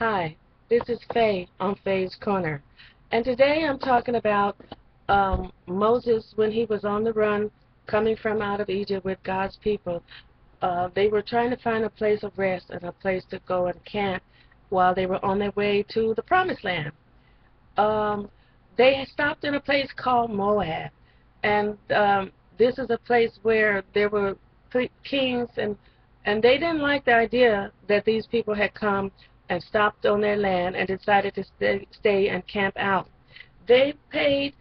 Hi, this is Faye on Faye's Corner. And today I'm talking about Moses when he was on the run coming from out of Egypt with God's people. They were trying to find a place of rest and a place to go and camp while they were on their way to the Promised Land. Um, they had stopped in a place called Moab. And this is a place where there were kings, and they didn't like the idea that these people had come and stopped on their land and decided to stay and camp out. They paid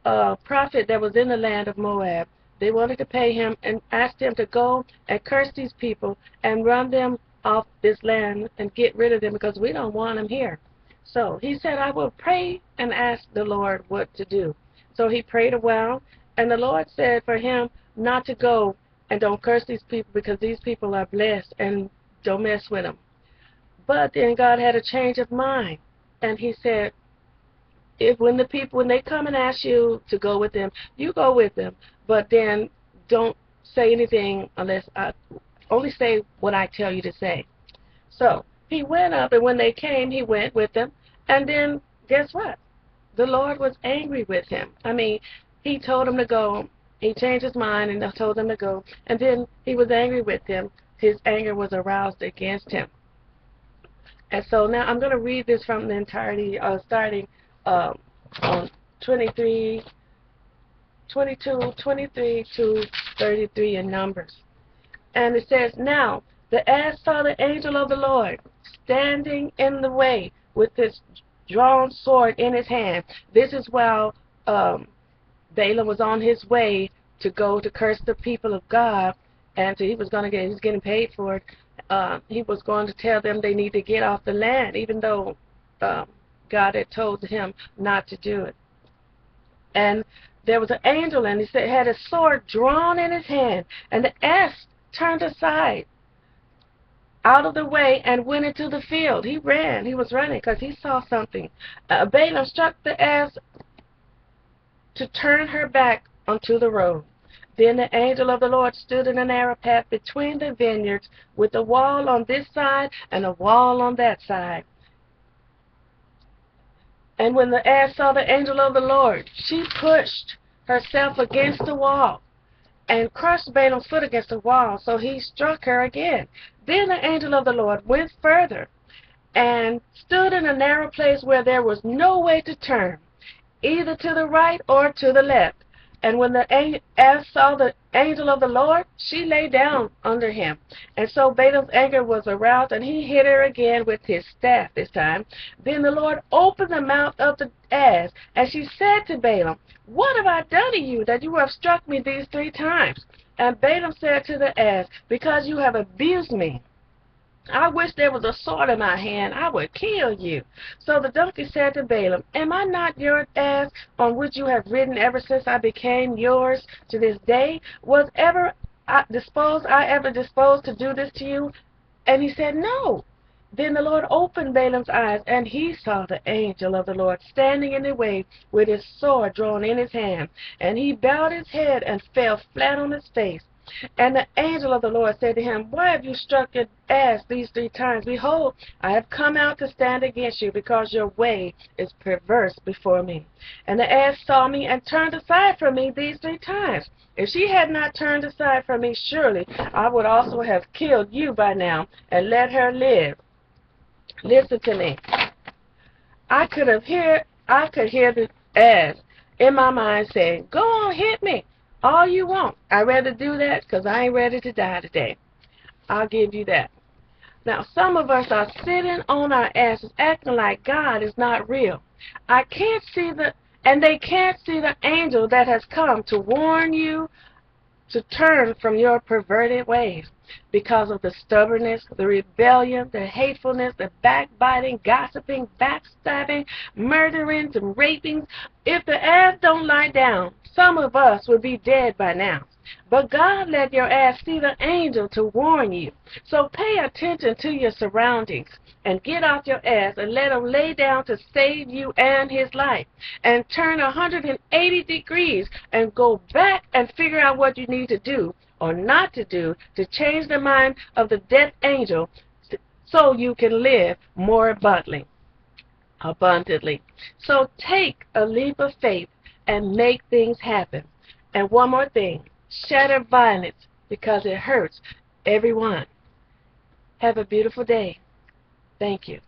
a prophet that was in the land of Moab. They wanted to pay him and asked him to go and curse these people and run them off this land and get rid of them because we don't want them here. So he said, I will pray and ask the Lord what to do. So he prayed a while, and the Lord said for him not to go and don't curse these people because these people are blessed and don't mess with them. But then God had a change of mind, and he said, if when they come and ask you to go with them, you go with them, but then don't say anything unless I only say what I tell you to say. So he went up, and when they came, he went with them, and then guess what? The Lord was angry with him. I mean, he told him to go. He changed his mind and told them to go, and then he was angry with him. His anger was aroused against him. And so now I'm going to read this from the entirety, starting on 22, 23 to 33 in Numbers. And it says, Now the ass saw the angel of the Lord standing in the way with his drawn sword in his hand. This is while Balaam was on his way to go to curse the people of God, and so he's getting paid for it. He was going to tell them they need to get off the land, even though God had told him not to do it. And there was an angel, and he said, had a sword drawn in his hand, and the ass turned aside out of the way and went into the field. He ran. He was running because he saw something. Balaam struck the ass to turn her back onto the road. Then the angel of the Lord stood in a narrow path between the vineyards, with a wall on this side and a wall on that side. And when the ass saw the angel of the Lord, she pushed herself against the wall and crushed Balaam's foot against the wall, so he struck her again. Then the angel of the Lord went further and stood in a narrow place where there was no way to turn, either to the right or to the left. And when the ass saw the angel of the Lord, she lay down under him. And so Balaam's anger was aroused, and he hit her again with his staff this time. Then the Lord opened the mouth of the ass, and she said to Balaam, What have I done to you that you have struck me these 3 times? And Balaam said to the ass, Because you have abused me. I wish there was a sword in my hand, I would kill you. So the donkey said to Balaam, Am I not your ass on which you have ridden ever since I became yours to this day? Was I ever disposed to do this to you? And he said, No. Then the Lord opened Balaam's eyes, and he saw the angel of the Lord standing in the way with his sword drawn in his hand. And he bowed his head and fell flat on his face. And the angel of the Lord said to him, Why have you struck your ass these 3 times? Behold, I have come out to stand against you, because your way is perverse before me. And the ass saw me and turned aside from me these 3 times. If she had not turned aside from me, surely I would also have killed you by now and let her live. Listen to me. I could hear the ass in my mind saying, Go on, hit me all you want. I'd rather do that because I ain't ready to die today. I'll give you that. Now, some of us are sitting on our asses acting like God is not real. They can't see the angel that has come to warn you to turn from your perverted ways because of the stubbornness, the rebellion, the hatefulness, the backbiting, gossiping, backstabbing, murderings, and rapings. If the ass don't lie down, some of us would be dead by now. But God let your ass see the angel to warn you. So pay attention to your surroundings and get off your ass and let him lay down to save you and his life. And turn 180 degrees and go back and figure out what you need to do or not to do to change the mind of the death angel so you can live more abundantly. So take a leap of faith and make things happen. And one more thing, shatter violence because it hurts everyone. Have a beautiful day. Thank you.